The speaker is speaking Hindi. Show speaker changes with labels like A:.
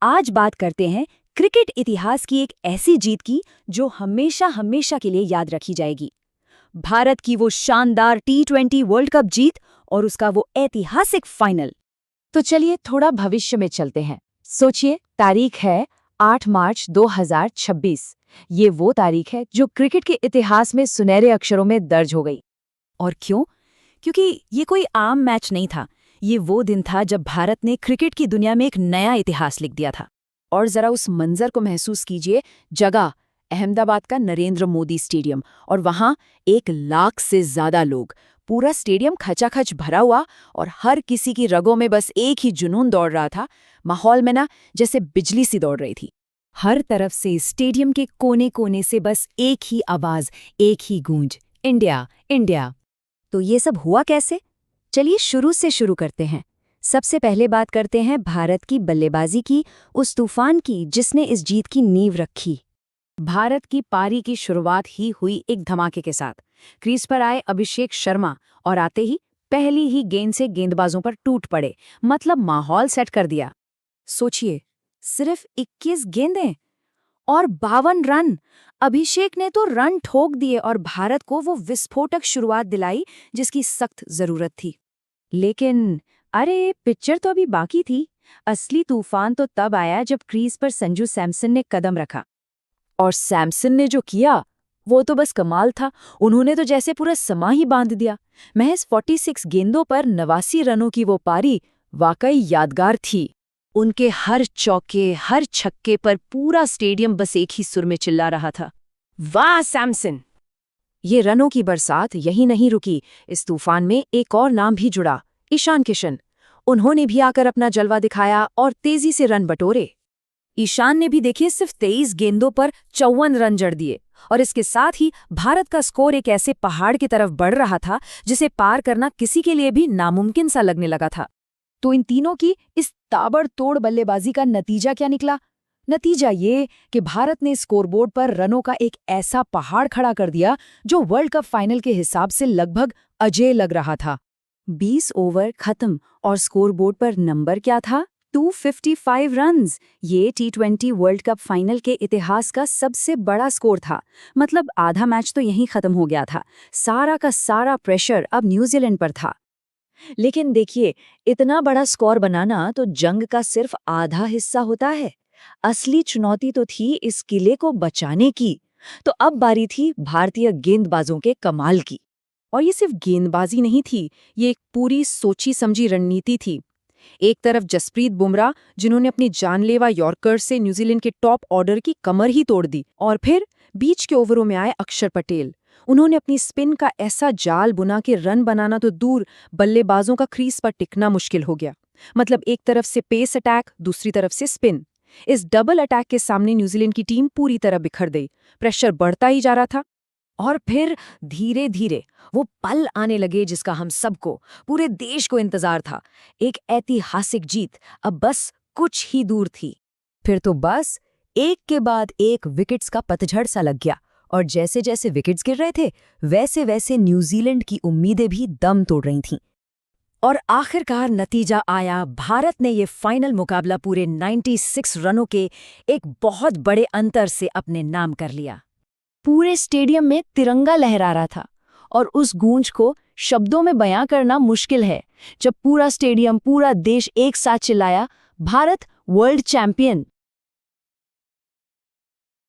A: आज बात करते हैं क्रिकेट इतिहास की एक ऐसी जीत की जो हमेशा हमेशा के लिए याद रखी जाएगी। भारत की वो शानदार T20 वर्ल्ड कप जीत और उसका वो ऐतिहासिक फाइनल।
B: तो चलिए थोड़ा भविष्य में चलते हैं। सोचिए, तारीख है 8 मार्च 2026। ये वो तारीख है जो क्रिकेट के इतिहास में सुनहरे अक्षरों में दर्ज हो गई।
A: और क्यों? क्योंकि ये कोई आम मैच नहीं था। ये वो दिन था जब भारत ने क्रिकेट की दुनिया में एक नया इतिहास लिख दिया था।
B: और जरा उस मंजर को महसूस कीजिए। जगह अहमदाबाद का नरेंद्र मोदी स्टेडियम, और वहां 1 लाख से ज्यादा लोग। पूरा स्टेडियम खचाखच भरा हुआ और हर किसी की रगों में बस एक ही जुनून दौड़ रहा था। माहौल में ना जैसे बिजली सी दौड़ रही थी।
A: हर तरफ से स्टेडियम के कोने कोने से बस एक ही आवाज, एक ही गूंज, इंडिया इंडिया। तो ये सब हुआ कैसे? चलिए शुरू से शुरू करते हैं। सबसे पहले बात करते हैं भारत की बल्लेबाजी की, उस तूफान की जिसने इस जीत की नींव रखी।
B: भारत की पारी की शुरुआत ही हुई एक धमाके के साथ। क्रीज पर आए अभिषेक शर्मा और आते ही पहली ही गेंद से गेंदबाजों पर टूट पड़े। मतलब माहौल सेट कर दिया। सोचिए, सिर्फ 21 गेंदें और 52 रन। अभिषेक ने तो रन ठोक दिए और भारत को वो विस्फोटक शुरुआत दिलाई जिसकी सख्त जरूरत थी।
A: लेकिन अरे, पिक्चर तो अभी बाकी थी। असली तूफान तो तब आया जब क्रीज पर संजू सैमसन ने कदम रखा।
B: और सैमसन ने जो किया वो तो बस कमाल था। उन्होंने तो जैसे पूरा समा ही बांध दिया। महज 46 गेंदों पर 89 रनों की वो पारी वाकई यादगार थी।
A: उनके हर चौके, हर छक्के पर पूरा स्टेडियम बस एक ही सुर में चिल्ला रहा था, वाह सैमसन!
B: ये रनों की बरसात यही नहीं रुकी। इस तूफान में एक और नाम भी जुड़ा, ईशान किशन। उन्होंने भी आकर अपना जलवा दिखाया और तेजी से रन बटोरे।
A: ईशान ने भी देखिए सिर्फ 23 गेंदों पर 54 रन जड़ दिए। और इसके साथ ही भारत का स्कोर एक ऐसे पहाड़ की तरफ बढ़ रहा था जिसे पार करना किसी के लिए भी नामुमकिन सा लगने लगा था।
B: तो इन तीनों की इस ताबड़तोड़ बल्लेबाजी का नतीजा क्या निकला? नतीजा ये कि भारत ने स्कोरबोर्ड पर रनों का एक ऐसा पहाड़ खड़ा कर दिया जो वर्ल्ड कप फाइनल के हिसाब से लगभग अजेय लग रहा था।
A: 20 ओवर खत्म और स्कोरबोर्ड पर नंबर क्या था? 255 रन्स। ये T20 वर्ल्ड कप फाइनल के इतिहास का सबसे बड़ा स्कोर था। मतलब आधा मैच तो यहीं खत्म हो गया था। सारा का सारा प्रेशर अब न्यूजीलैंड पर था।
B: लेकिन देखिए, इतना बड़ा स्कोर बनाना तो जंग का सिर्फ आधा हिस्सा होता है। असली चुनौती तो थी इस किले को बचाने की। तो अब बारी थी भारतीय गेंदबाजों के कमाल की। और ये सिर्फ गेंदबाजी नहीं थी, ये एक पूरी सोची समझी रणनीति थी। एक तरफ जसप्रीत बुमराह, जिन्होंने अपनी जानलेवा यॉर्कर से न्यूजीलैंड के टॉप ऑर्डर की कमर ही तोड़ दी। और फिर बीच के ओवरों में आए अक्षर पटेल। उन्होंने अपनी स्पिन का ऐसा जाल बुना के रन बनाना तो दूर, बल्लेबाजों का क्रीज पर टिकना मुश्किल हो गया। मतलब एक तरफ से पेस अटैक, दूसरी तरफ से स्पिन। इस डबल अटैक के सामने न्यूजीलैंड की टीम पूरी तरह बिखर गई। प्रेशर बढ़ता ही जा रहा था। और फिर धीरे धीरे वो पल आने लगे जिसका हम सबको, पूरे देश को इंतजार था। एक ऐतिहासिक जीत अब बस कुछ ही दूर थी।
A: फिर तो बस एक के बाद एक विकेट्स का पतझड़ सा लग गया। और जैसे जैसे विकेट्स गिर रहे थे वैसे वैसे न्यूजीलैंड की उम्मीदें भी दम तोड़ रही थीं। और आखिरकार नतीजा आया। भारत ने ये फाइनल मुकाबला पूरे 96 रनों के एक बहुत बड़े अंतर से अपने नाम कर लिया। पूरे स्टेडियम में तिरंगा लहरा रहा था और उस गूंज को शब्दों में बयां करना मुश्किल है। जब पूरा स्टेडियम, पूरा देश एक साथ चिल्लाया, भारत वर्ल्ड चैंपियन।